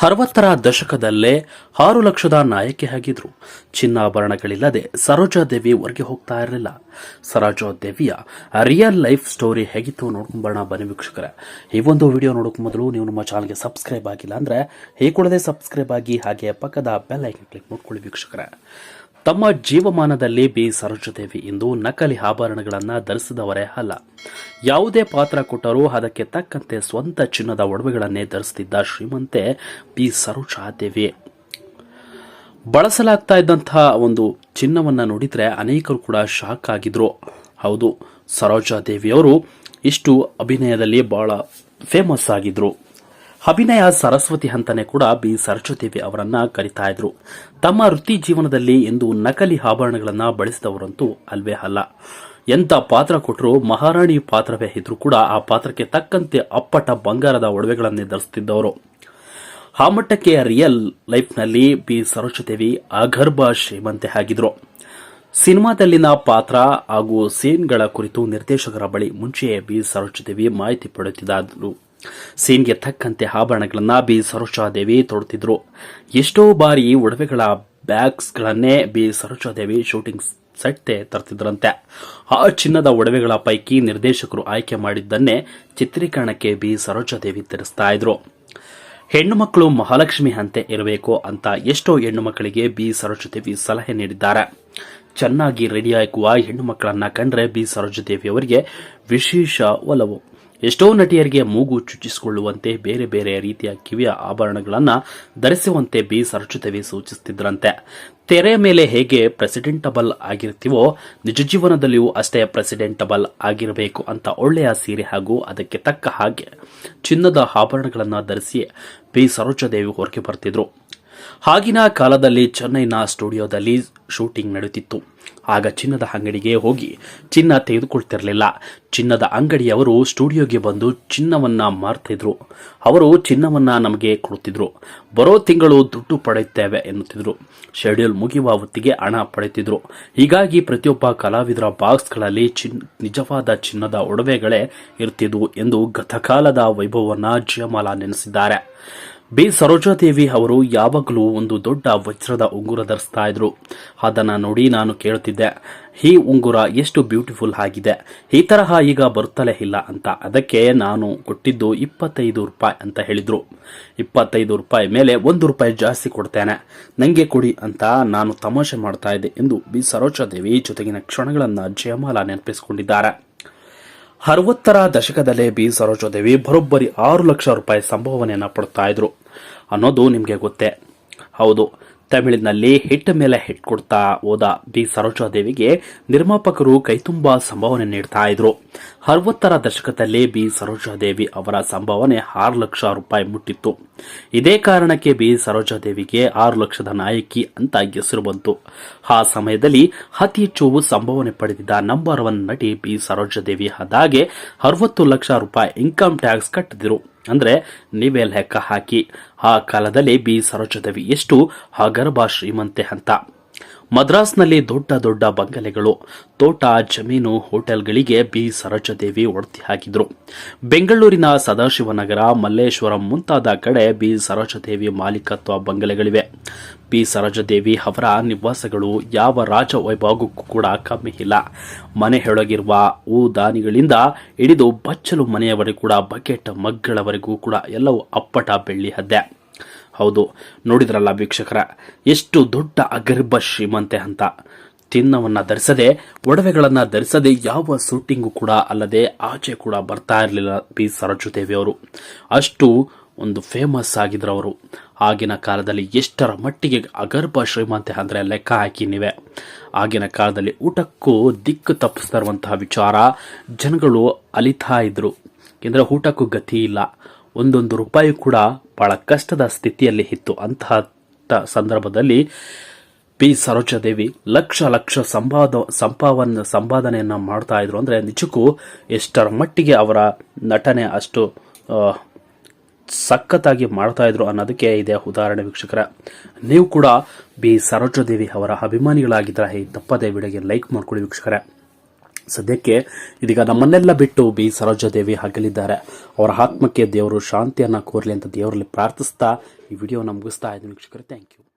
60ರ ದಶಕದಲ್ಲೇ 6 ಲಕ್ಷದ ನಾಯಕಿ ಆಗಿದ್ರು. ಚಿನ್ನಾಭರಣಗಳಿಲ್ಲದೆ ಸರೋಜಾದೇವಿ ಹೊರಗೆ ಹೋಗ್ತಾ ಇರಲಿಲ್ಲ. ಸರೋಜಾದೇವಿಯ ರಿಯಲ್ ಲೈಫ್ ಸ್ಟೋರಿ ಹೇಗಿತ್ತು ನೋಡ್ಕೊಂಬರೋಣ ಬನ್ನಿ ವೀಕ್ಷಕರೇ. ಈ ಒಂದು ವಿಡಿಯೋ ನೋಡೋಕೆ ಮೊದಲು ನೀವು ನಮ್ಮ ಚಾನಲ್ಗೆ ಸಬ್ಸ್ಕ್ರೈಬ್ ಆಗಿಲ್ಲ ಅಂದ್ರೆ ಕೂಡಲೇ ಸಬ್ಸ್ಕ್ರೈಬ್ ಆಗಿ, ಹಾಗೆ ಪಕ್ಕದ ಬೆಲ್ ಐಕನ್ ಕ್ಲಿಕ್ ಮಾಡ್ಕೊಳ್ಳಿ ವೀಕ್ಷಕರೇ. ತಮ್ಮ ಜೀವಮಾನದಲ್ಲಿ ಬಿ ಸರೋಜಾದೇವಿ ಇಂದು ನಕಲಿ ಆಭರಣಗಳನ್ನು ಧರಿಸಿದವರೇ ಅಲ್ಲ. ಯಾವುದೇ ಪಾತ್ರ ಕೊಟ್ಟರೂ ಅದಕ್ಕೆ ತಕ್ಕಂತೆ ಸ್ವಂತ ಚಿನ್ನದ ಒಡವೆಗಳನ್ನೇ ಧರಿಸುತ್ತಿದ್ದ ಶ್ರೀಮಂತೆ ಬಿ ಸರೋಜಾದೇವಿ. ಬಳಸಲಾಗ್ತಾ ಇದ್ದಂತಹ ಒಂದು ಚಿನ್ನವನ್ನ ನೋಡಿದ್ರೆ ಅನೇಕರು ಕೂಡ ಶಾಕ್ ಆಗಿದ್ರು. ಹೌದು, ಸರೋಜಾದೇವಿಯವರು ಇಷ್ಟು ಅಭಿನಯದಲ್ಲಿ ಬಹಳ ಫೇಮಸ್ ಆಗಿದ್ರು. ಅಭಿನಯ ಸರಸ್ವತಿ ಅಂತಾನೆ ಕೂಡ ಬಿ ಸರೋಜಾದೇವಿ ಅವರನ್ನ ಕರಿತಾ ಇದ್ರು. ತಮ್ಮ ವೃತ್ತಿ ಜೀವನದಲ್ಲಿ ಎಂದು ನಕಲಿ ಆಭರಣಗಳನ್ನ ಬಳಸಿದವರಂತೂ ಅಲ್ವೇ ಅಲ್ಲ. ಎಂತ ಪಾತ್ರ ಕೊಟ್ಟರು, ಮಹಾರಾಣಿ ಪಾತ್ರವೇ ಇದ್ರೂ ಕೂಡ ಆ ಪಾತ್ರಕ್ಕೆ ತಕ್ಕಂತೆ ಅಪ್ಪಟ ಬಂಗಾರದ ಒಡವೆಗಳನ್ನೇ ಧರಿಸುತ್ತಿದ್ದವರು. ಆ ಮಟ್ಟಕ್ಕೆ ರಿಯಲ್ ಲೈಫ್ನಲ್ಲಿ ಬಿ ಸರೋಜಾದೇವಿ ಅಗರ್ಭ ಶ್ರೀಮಂತೆ ಆಗಿದ್ರು. ಸಿನಿಮಾದಲ್ಲಿನ ಪಾತ್ರ ಹಾಗೂ ಸೀನ್ಗಳ ಕುರಿತು ನಿರ್ದೇಶಕರ ಬಳಿ ಮುಂಚೆಯೇ ಬಿ ಸರೋಜಾದೇವಿ ಮಾಹಿತಿ ಪಡೆಯುತ್ತಿದ್ದರು. ಸೀನ್ಗೆ ತಕ್ಕಂತೆ ಆಭರಣಗಳನ್ನ ಬಿ ಸರೋಜಾದೇವಿ ತೊಡುತ್ತಿದ್ರು. ಎಷ್ಟೋ ಬಾರಿ ಒಡವೆಗಳ ಬ್ಯಾಗ್ಸ್ಗಳನ್ನೇ ಬಿ ಸರೋಜಾದೇವಿ ಶೂಟಿಂಗ್ ಸೆಟ್ಗೆ ತರ್ತಿದ್ರಂತೆ. ಆ ಚಿನ್ನದ ಒಡವೆಗಳ ಪೈಕಿ ನಿರ್ದೇಶಕರು ಆಯ್ಕೆ ಮಾಡಿದ್ದನ್ನೇ ಚಿತ್ರೀಕರಣಕ್ಕೆ ಬಿ ಸರೋಜಾದೇವಿ ತರಿಸ್ತಾ ಇದ್ರು. ಹೆಣ್ಣು ಮಕ್ಕಳು ಮಹಾಲಕ್ಷ್ಮಿ ಅಂತೆ ಇರಬೇಕು ಅಂತ ಎಷ್ಟೋ ಹೆಣ್ಣು ಮಕ್ಕಳಿಗೆ ಬಿ ಸರೋಜಾದೇವಿ ಸಲಹೆ ನೀಡಿದ್ದಾರೆ. ಚೆನ್ನಾಗಿ ರೆಡಿಯಾಗುವ ಹೆಣ್ಣು ಮಕ್ಕಳನ್ನ ಕಂಡ್ರೆ ಬಿ ಸರೋಜಾದೇವಿ ಅವರಿಗೆ ವಿಶೇಷ ಒಲವು. ಎಷ್ಟೋ ನಟಿಯರಿಗೆ ಮೂಗು ಚುಚ್ಚಿಸಿಕೊಳ್ಳುವಂತೆ ಬೇರೆ ಬೇರೆ ರೀತಿಯ ಕಿವಿಯ ಆಭರಣಗಳನ್ನು ಧರಿಸುವಂತೆ ಬಿ ಸರೋಜಾದೇವಿ ಸೂಚಿಸುತ್ತಿದ್ದರಂತೆ. ತೆರೆ ಮೇಲೆ ಹೇಗೆ ಪ್ರೆಸಿಡೆಂಟಬಲ್ ಆಗಿರ್ತೀವೋ ನಿಜ ಜೀವನದಲ್ಲಿಯೂ ಅಷ್ಟೇ ಪ್ರೆಸಿಡೆಂಟಬಲ್ ಆಗಿರಬೇಕು ಅಂತ ಒಳ್ಳೆಯ ಸೀರೆ ಹಾಗೂ ಅದಕ್ಕೆ ತಕ್ಕ ಹಾಗೆ ಚಿನ್ನದ ಆಭರಣಗಳನ್ನು ಧರಿಸಿ ಬಿ ಸರೋಜಾದೇವಿ ಹೊರಗೆ ಬರ್ತಿದ್ರು. ಆಗಿನ ಕಾಲದಲ್ಲಿ ಚೆನ್ನೈನ ಸ್ಟುಡಿಯೋದಲ್ಲಿ ಶೂಟಿಂಗ್ ನಡೆಯುತ್ತಿತ್ತು. ಆಗ ಚಿನ್ನದ ಅಂಗಡಿಗೆ ಹೋಗಿ ಚಿನ್ನ ತೆಗೆದುಕೊಳ್ತಿರಲಿಲ್ಲ. ಚಿನ್ನದ ಅಂಗಡಿಯವರು ಸ್ಟುಡಿಯೋಗೆ ಬಂದು ಚಿನ್ನವನ್ನ ಮಾರ್ತಿದ್ರು. ಅವರು ಚಿನ್ನವನ್ನ ನಮಗೆ ಕೊಡುತ್ತಿದ್ರು. ಬರೋ ತಿಂಗಳು ದುಡ್ಡು ಪಡೆಯುತ್ತೇವೆ ಎನ್ನುತ್ತಿದ್ರು. ಶೆಡ್ಯೂಲ್ ಮುಗಿಯುವ ಹೊತ್ತಿಗೆ ಹಣ ಪಡೆಯುತ್ತಿದ್ರು. ಹೀಗಾಗಿ ಪ್ರತಿಯೊಬ್ಬ ಕಲಾವಿದರ ಬಾಕ್ಸ್ಗಳಲ್ಲಿ ನಿಜವಾದ ಚಿನ್ನದ ಒಡವೆಗಳೇ ಇರ್ತಿದ್ವು ಎಂದು ಗತಕಾಲದ ವೈಭವವನ್ನ ಜಯಮಾಲಾ ನೆನೆಸಿದ್ದಾರೆ. ಬಿ ಸರೋಜಾದೇವಿ ಅವರು ಯಾವಾಗಲೂ ಒಂದು ದೊಡ್ಡ ವಜ್ರದ ಉಂಗುರ ಧರಿಸ್ತಾ ಇದ್ರು. ಅದನ್ನ ನೋಡಿ ನಾನು ಕೇಳುತ್ತಿದ್ದೆ, ಈ ಉಂಗುರ ಎಷ್ಟು ಬ್ಯೂಟಿಫುಲ್ ಆಗಿದೆ, ಈ ತರಹ ಈಗ ಬರುತ್ತಲೇ ಇಲ್ಲ ಅಂತ. ಅದಕ್ಕೆ ನಾನು ಕೊಟ್ಟಿದ್ದು 25 ರೂಪಾಯಿ ಅಂತ ಹೇಳಿದ್ರು. 25 ರೂಪಾಯಿ ಮೇಲೆ 1 ರೂಪಾಯಿ ಜಾಸ್ತಿ ಕೊಡ್ತೇನೆ, ನಂಗೆ ಕೊಡಿ ಅಂತ ನಾನು ತಮಾಷೆ ಮಾಡ್ತಾ ಇದ್ದೆ ಎಂದು ಬಿ ಸರೋಜಾದೇವಿ ಜೊತೆಗಿನ ಕ್ಷಣಗಳನ್ನ ಜಯಮಾಲಾ ನೆನಪಿಸಿಕೊಂಡಿದ್ದಾರೆ. 60ರ ದಶಕದಲ್ಲೇ ಬಿ ಸರೋಜಾದೇವಿ ಬರೋಬ್ಬರಿ 6 ಲಕ್ಷ ರೂಪಾಯಿ ಸಂಭಾವನೆಯನ್ನ ಪಡ್ತಾ ಇದ್ರು ಅನ್ನೋದು ನಿಮಗೆ ಗೊತ್ತೇ. ಹೌದು, ತಮಿಳಿನಲ್ಲಿ ಹಿಟ್ ಮೇಲೆ ಹಿಟ್ ಕೊಡ್ತಾ ಹೋದ ಬಿ ಸರೋಜಾದೇವಿಗೆ ನಿರ್ಮಾಪಕರು ಕೈತುಂಬಾ ಸಂಭಾವನೆ ನೀಡ್ತಾ ಇದ್ರು. 60ರ ದಶಕದಲ್ಲಿ ಬಿ ಸರೋಜಾದೇವಿ ಅವರ ಸಂಭಾವನೆ 6 ಲಕ್ಷ ರೂಪಾಯಿ ಮುಟ್ಟಿತ್ತು. ಇದೇ ಕಾರಣಕ್ಕೆ ಬಿ ಸರೋಜಾದೇವಿಗೆ 6 ಲಕ್ಷದ ನಾಯಕಿ ಅಂತ ಹೆಸರು ಬಂತು. ಆ ಸಮಯದಲ್ಲಿ ಅತಿ ಹೆಚ್ಚು ಸಂಭಾವನೆ ಪಡೆದಿದ್ದ ನಂಬರ್ 1 ನಟಿ ಬಿ ಸರೋಜಾದೇವಿ. ಆದಾಗೆ 60 ಲಕ್ಷ ರೂಪಾಯಿ ಇನ್ಕಮ್ ಟ್ಯಾಕ್ಸ್ ಕಟ್ಟಿದ್ರು. ಅಂದ್ರೆ ನೀವೇ ಲೆಕ್ಕ ಹಾಕಿ ಆ ಕಾಲದಲ್ಲಿ ಬಿ ಸರೋಜಾದೇವಿ ಎಷ್ಟು ಅಗರ್ಭ ಶ್ರೀಮಂತೆ ಅಂತ. ಮದ್ರಾಸ್ನಲ್ಲಿ ದೊಡ್ಡ ದೊಡ್ಡ ಬಂಗಲೆಗಳು, ತೋಟ, ಜಮೀನು, ಹೋಟೆಲ್ಗಳಿಗೆ ಬಿ ಸರೋಜಾದೇವಿ ಒಡ್ತಿ ಹಾಕಿದ್ರು. ಬೆಂಗಳೂರಿನ ಸದಾಶಿವನಗರ, ಮಲ್ಲೇಶ್ವರಂ ಮುಂತಾದ ಕಡೆ ಬಿ ಸರೋಜಾದೇವಿ ಮಾಲೀಕತ್ವ ಬಂಗಲೆಗಳಿವೆ. ಬಿ ಸರೋಜಾದೇವಿ ಅವರ ನಿವಾಸಗಳು ಯಾವ ರಾಜ ವೈಭವಕ್ಕೂ ಕೂಡ ಕಮ್ಮಿ ಇಲ್ಲ. ಮನೆಯೊಳಗಿರುವ ದಾನಿಗಳಿಂದ ಹಿಡಿದು ಬಚ್ಚಲು ಮನೆಯವರೆಗೂ ಕೂಡ ಬಕೆಟ್ ಮಗ್ಗಳವರೆಗೂ ಕೂಡ ಎಲ್ಲವೂ ಅಪ್ಪಟ ಬೆಳ್ಳಿ ಹದ್ದೆ. ಹೌದು, ನೋಡಿದ್ರಲ್ಲ ವೀಕ್ಷಕರ, ಎಷ್ಟು ದೊಡ್ಡ ಅಗರ್ಭ ಶ್ರೀಮಂತೆ ಅಂತ. ಚಿನ್ನವನ್ನ ಧರಿಸದೆ, ಒಡವೆಗಳನ್ನ ಧರಿಸದೆ ಯಾವ ಶೂಟಿಂಗು ಕೂಡ ಅಲ್ಲದೆ ಆಚೆ ಕೂಡ ಬರ್ತಾ ಇರಲಿಲ್ಲ ಬಿ ಸರೋಜಾದೇವಿ ಅವರು. ಅಷ್ಟು ಒಂದು ಫೇಮಸ್ ಆಗಿದ್ರು ಅವರು. ಆಗಿನ ಕಾಲದಲ್ಲಿ ಎಷ್ಟರ ಮಟ್ಟಿಗೆ ಅಗರ್ಭ ಶ್ರೀಮಂತೆ ಅಂದ್ರೆ ಲೆಕ್ಕ ಹಾಕಿ ನೀವೇ. ಆಗಿನ ಕಾಲದಲ್ಲಿ ಊಟಕ್ಕೂ ದಿಕ್ಕು ತಪ್ಪಿಸ್ತಾ ಇರುವಂತಹ ವಿಚಾರ ಜನಗಳು ಅಲಿತಾ ಇದ್ರು. ಯಾಕೆಂದ್ರೆ ಊಟಕ್ಕೂ ಗತಿ ಇಲ್ಲ. ಒಂದೊಂದು ರೂಪಾಯಿ ಕೂಡ ಬಹಳ ಕಷ್ಟದ ಸ್ಥಿತಿಯಲ್ಲಿ ಇತ್ತು. ಅಂತಹ ಸಂದರ್ಭದಲ್ಲಿ ಬಿ ಸರೋಜಾದೇವಿ ಲಕ್ಷ ಲಕ್ಷ ಸಂಪಾದನೆಯನ್ನ ಮಾಡ್ತಾ ಇದ್ರು. ಅಂದ್ರೆ ನಿಜಕ್ಕೂ ಎಷ್ಟರ ಮಟ್ಟಿಗೆ ಅವರ ನಟನೆ ಅಷ್ಟು ಸಖತ್ತಾಗಿ ಮಾಡ್ತಾ ಇದ್ರು ಅನ್ನೋದಕ್ಕೆ ಇದೆ ಉದಾಹರಣೆ ವೀಕ್ಷಕರ. ನೀವು ಕೂಡ ಬಿ ಸರೋಜಾದೇವಿ ಅವರ ಅಭಿಮಾನಿಗಳಾಗಿದ್ದರೆ ತಪ್ಪದೇ ವಿಡಿಯೋಗೆ ಲೈಕ್ ಮಾಡ್ಕೊಳ್ಳಿ ವೀಕ್ಷಕರೇ. ಸದ್ಯಕ್ಕೆ ಇದೀಗ ನಮ್ಮನ್ನೆಲ್ಲ ಬಿಟ್ಟು ಬಿ ಸರೋಜಾದೇವಿ ಅಗಲಿದ್ದಾರೆ. ಅವರ ಆತ್ಮಕ್ಕೆ ದೇವರು ಶಾಂತಿಯನ್ನ ಕೋರಲಿ ಅಂತ ದೇವರಲ್ಲಿ ಪ್ರಾರ್ಥಿಸ್ತಾ ಈ ವಿಡಿಯೋನ ಮುಗಿಸ್ತಾ ಇದ್ದೀನಿ ವೀಕ್ಷಕರೇ. Thank you.